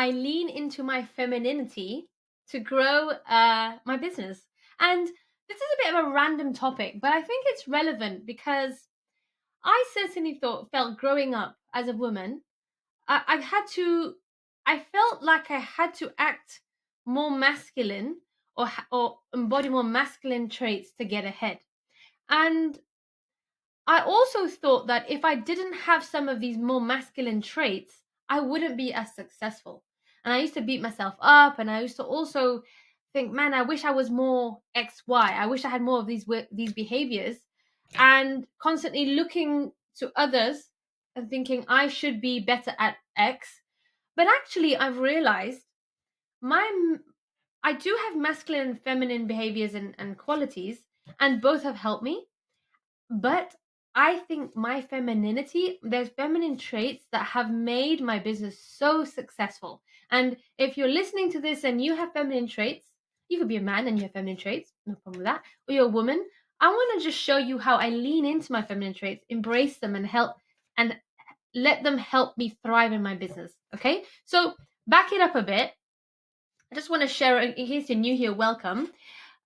I lean into my femininity to grow my business. And this is a bit of a random topic, but I think it's relevant because I certainly felt growing up as a woman, I had to, I felt like I had to act more masculine or embody more masculine traits to get ahead. And I also thought that if I didn't have some of these more masculine traits, I wouldn't be as successful. And I used to beat myself up, and I used to also think, man, I wish I was more X, Y. I wish I had more of these behaviors, and constantly looking to others and thinking I should be better at X. But actually, I've realized my I do have masculine and feminine behaviors and qualities, and both have helped me. But I think my femininity, there's feminine traits that have made my business so successful. And if you're listening to this and you have feminine traits, you could be a man and you have feminine traits, no problem with that. Or you're a woman, I want to just show you how I lean into my feminine traits, embrace them, and help and let them help me thrive in my business. Okay, so back it up a bit. I just want to share, in case you're new here, welcome.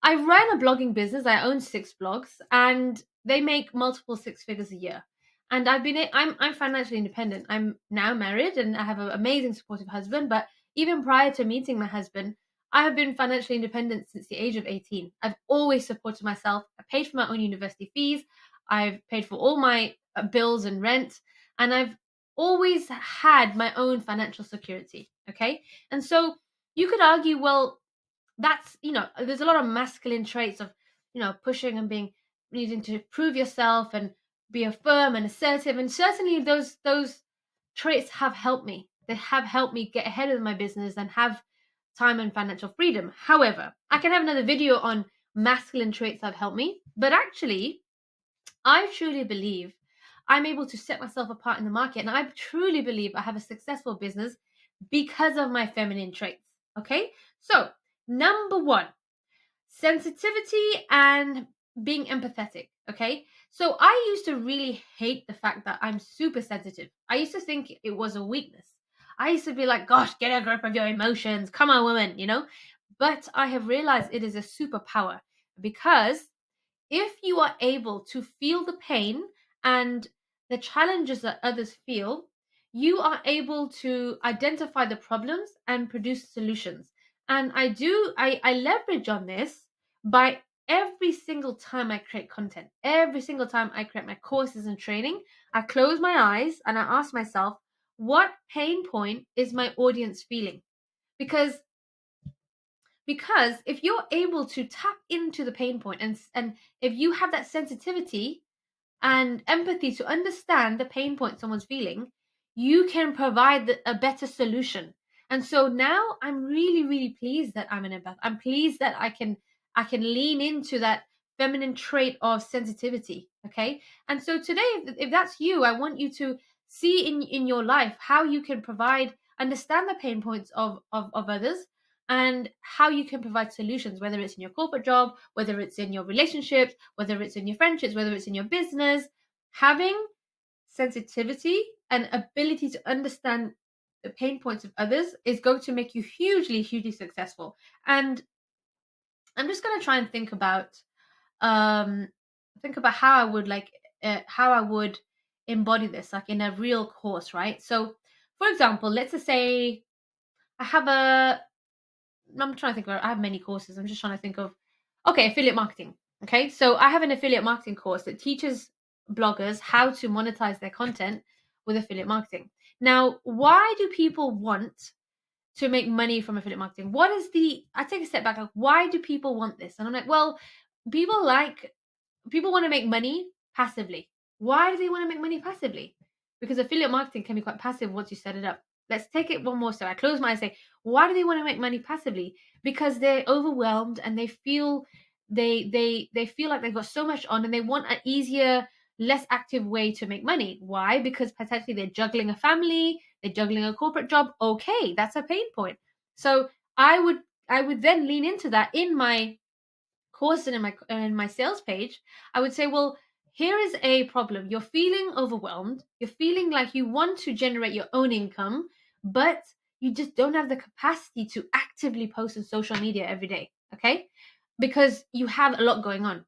I ran a blogging business. I own 6 blogs, and they make multiple 6 figures a year. And I'm financially independent. I'm now married, and I have an amazing supportive husband. But even prior to meeting my husband, I have been financially independent since the age of 18. I've always supported myself. I paid for my own university fees. I've paid for all my bills and rent, and I've always had my own financial security. Okay, and so you could argue, well, that's, there's a lot of masculine traits of, pushing and being, needing to prove yourself and be a firm and assertive, and certainly those traits have helped me. They have helped me get ahead of my business and have time and financial freedom. However, I can have another video on masculine traits that have helped me, but actually I truly believe I'm able to set myself apart in the market, and I truly believe I have a successful business because of my feminine traits. Okay, so number one, sensitivity and being empathetic. Okay, so I used to really hate the fact that I'm super sensitive. I used to think it was a weakness. I used to be like, gosh, get a grip of your emotions, come on, woman. But I have realized it is a superpower, because if you are able to feel the pain and the challenges that others feel, you are able to identify the problems and produce solutions. And I leverage on this by every single time I create content, every single time I create my courses and training. I close my eyes and I ask myself, what pain point is my audience feeling? Because if you're able to tap into the pain point, and if you have that sensitivity and empathy to understand the pain point someone's feeling, you can provide a better solution. And so now I'm really, really pleased that I'm an empath. I'm pleased that I can lean into that feminine trait of sensitivity. Okay. And so today, if that's you, I want you to see in your life how you can understand the pain points of others, and how you can provide solutions, whether it's in your corporate job, whether it's in your relationships, whether it's in your friendships, whether it's in your business. Having sensitivity and ability to understand the pain points of others is going to make you hugely, hugely successful. And I'm just going to try and um think about how I would embody this, like in a real course, right? So for example, let's just say I have a I'm trying to think I have many courses. I'm just trying to think of, okay, affiliate marketing. Okay, so I have an affiliate marketing course that teaches bloggers how to monetize their content with affiliate marketing. Now, why do people want to make money from affiliate marketing? I take a step back, like, why do people want this? And I'm like, well, people like people want to make money passively. Why do they want to make money passively? Because affiliate marketing can be quite passive once you set it up. Let's take it one more step. I close my eyes and say, why do they want to make money passively? Because they're overwhelmed and they feel like they've got so much on, and they want an easier, less active way to make money. Why? Because potentially they're juggling a family, they're juggling a corporate job. Okay, that's a pain point. So I would then lean into that in my course and in my sales page. I would say, well, here is a problem. You're feeling overwhelmed. You're feeling like you want to generate your own income, but you just don't have the capacity to actively post on social media every day, okay? Because you have a lot going on.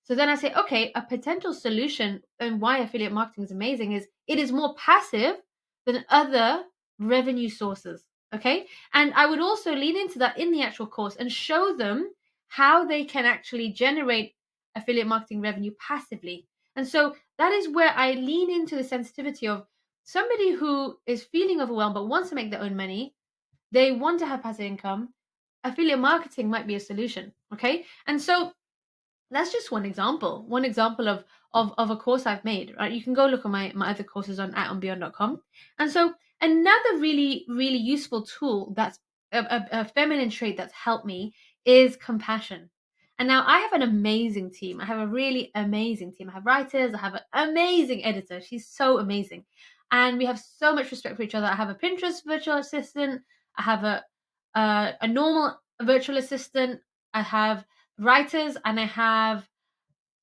So then I say, okay, a potential solution and why affiliate marketing is amazing is it is more passive than other revenue sources, okay? And I would also lean into that in the actual course and show them how they can actually generate affiliate marketing revenue passively. And so that is where I lean into the sensitivity of somebody who is feeling overwhelmed but wants to make their own money. They want to have passive income. Affiliate marketing might be a solution. Okay. And so that's just one example of a course I've made, right? You can go look at my other courses on at onbeyond.com. And so another really really useful tool that's a feminine trait that's helped me is compassion. And now I have an amazing team. I have a really amazing team. I have writers, I have an amazing editor, she's so amazing, and we have so much respect for each other. I have a Pinterest virtual assistant, I have a normal virtual assistant, I have writers, and I have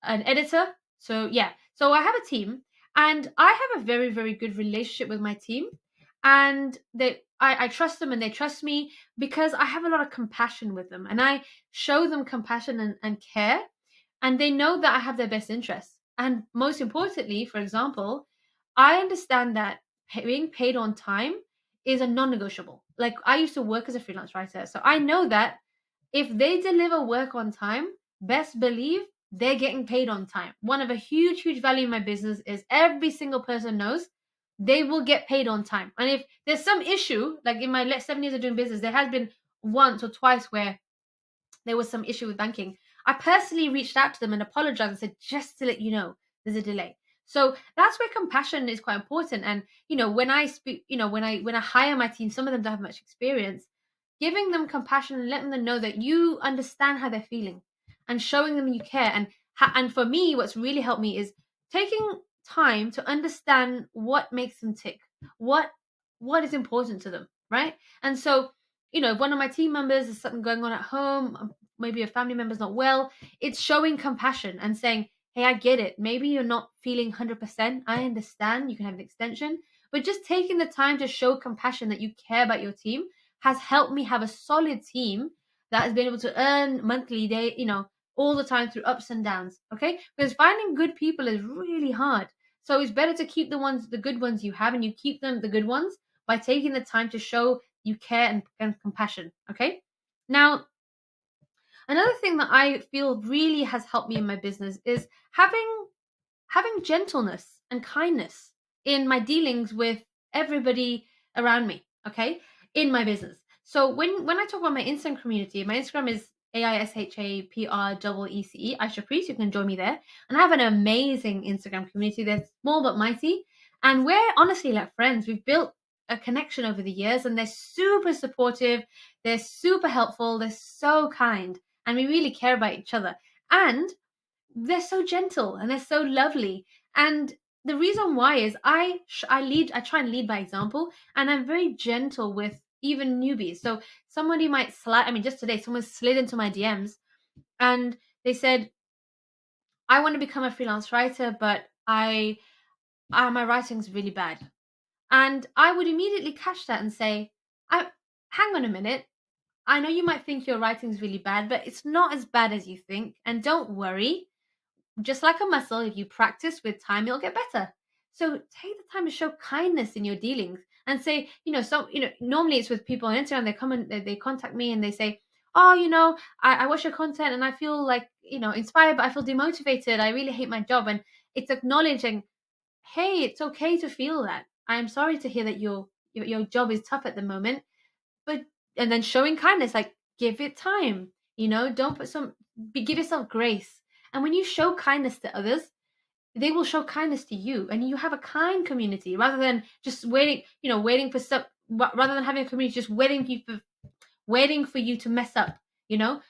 an editor. So yeah, so I have a team, and I have a very very good relationship with my team, and I trust them and they trust me because I have a lot of compassion with them, and I show them compassion and care, and they know that I have their best interests. And most importantly, for example, I understand that being paid on time is a non-negotiable. Like, I used to work as a freelance writer, so I know that if they deliver work on time, best believe they're getting paid on time. One of a huge, huge value in my business is every single person knows they will get paid on time. And if there's some issue, like in my 7 years of doing business, there has been once or twice where there was some issue with banking. I personally reached out to them and apologized and said, just to let you know, there's a delay. So that's where compassion is quite important. And when I speak, when I hire my team, some of them don't have much experience. Giving them compassion and letting them know that you understand how they're feeling, and showing them you care. And for me, what's really helped me is taking time to understand what makes them tick, what what is important to them, right? And so, if one of my team members has something going on at home, maybe a family member's not well, it's showing compassion and saying, hey, I get it. Maybe you're not feeling 100%. I understand. You can have an extension. But just taking the time to show compassion that you care about your team has helped me have a solid team that has been able to earn monthly, all the time through ups and downs. Okay. Because finding good people is really hard. So it's better to keep the good ones you have, and you keep them, the good ones, by taking the time to show you care and compassion. Okay. Now, another thing that I feel really has helped me in my business is having gentleness and kindness in my dealings with everybody around me, okay, in my business. So when I talk about my Instagram community, my Instagram is AISHAPREECE, Aisha Priest. You can join me there. And I have an amazing Instagram community that's small but mighty. And we're honestly like friends. We've built a connection over the years, and they're super supportive, they're super helpful, they're so kind, and we really care about each other. And they're so gentle and they're so lovely. And the reason why is I try and lead by example, and I'm very gentle with even newbies. So somebody might slide, I mean, just today someone slid into my DMs and they said, I want to become a freelance writer, but I my writing's really bad. And I would immediately catch that and say, I hang on a minute, I know you might think your writing's really bad, but it's not as bad as you think, and don't worry. Just like a muscle, if you practice with time, it'll get better. So take the time to show kindness in your dealings and say, normally it's with people on Instagram, they come and they contact me and they say, oh, I watch your content and I feel like, inspired, but I feel demotivated. I really hate my job. And it's acknowledging, hey, it's okay to feel that. I'm sorry to hear that your job is tough at the moment, but and then showing kindness, like, give it time, don't put give yourself grace. And when you show kindness to others, they will show kindness to you, and you have a kind community rather than just waiting for some, rather than having a community just waiting for you to mess up.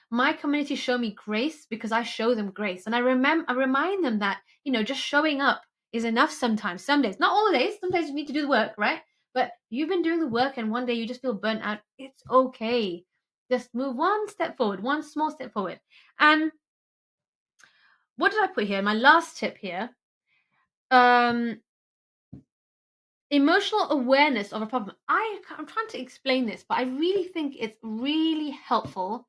My community show me grace because I show them grace, and I remind them that just showing up is enough. Sometimes, some days, not all the days, sometimes you need to do the work, right? But you've been doing the work and one day you just feel burnt out. It's okay. Just move one step forward, one small step forward. And what did I put here? My last tip here, um emotional awareness of a problem. I'm trying to explain this, but I really think it's really helpful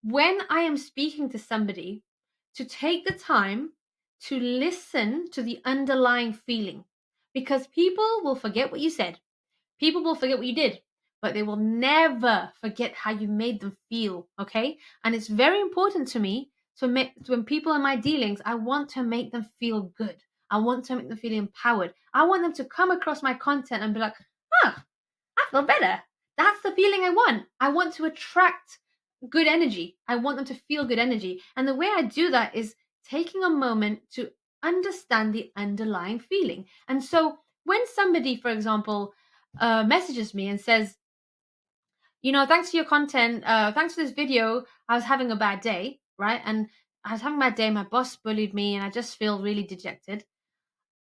when I am speaking to somebody to take the time to listen to the underlying feeling, because people will forget what you said. People will forget what you did, but they will never forget how you made them feel. Okay. And it's very important to me to make, when people in my dealings, I want to make them feel good. I want to make them feel empowered. I want them to come across my content and be like, ah, I feel better. That's the feeling I want. I want to attract good energy. I want them to feel good energy. And the way I do that is taking a moment to understand the underlying feeling. And so when somebody, for example, messages me and says, thanks for your content, thanks for this video, I was having a bad day, right? And I was having a bad day, my boss bullied me, and I just feel really dejected.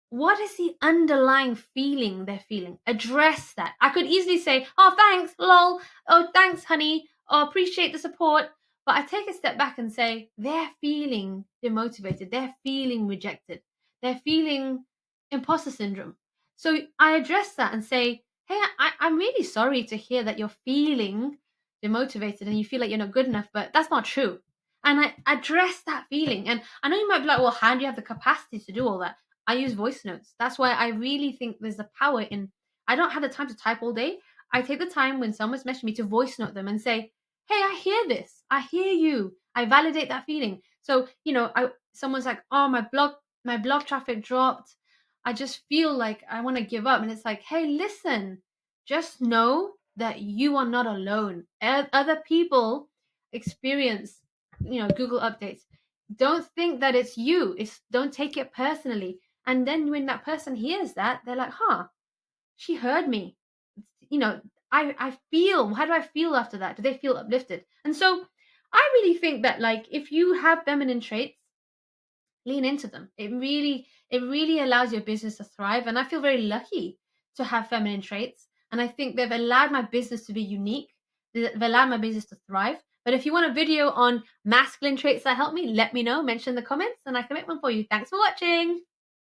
What is the underlying feeling they're feeling? Address that. I could easily say, oh, thanks, lol. Oh, thanks, honey. Oh, appreciate the support. But I take a step back and say, they're feeling demotivated. They're feeling rejected. They're feeling imposter syndrome. So I address that and say, hey, I'm really sorry to hear that you're feeling demotivated and you feel like you're not good enough, but that's not true. And I address that feeling. And I know you might be like, well, how do you have the capacity to do all that? I use voice notes. That's why I really think there's a power in. I don't have the time to type all day. I take the time when someone's messaging me to voice note them and say, "Hey, I hear this. I hear you. I validate that feeling." So someone's like, "Oh, my blog traffic dropped. I just feel like I want to give up." And it's like, "Hey, listen. Just know that you are not alone. Other people experience, Google updates. Don't think that it's you. Don't take it personally." And then when that person hears that, they're like, huh, she heard me. You know, I feel, how do I feel after that? Do they feel uplifted? And so I really think that, like, if you have feminine traits, lean into them. It really allows your business to thrive. And I feel very lucky to have feminine traits. And I think they've allowed my business to be unique. They've allowed my business to thrive. But if you want a video on masculine traits that help me, let me know. Mention in the comments and I can make one for you. Thanks for watching.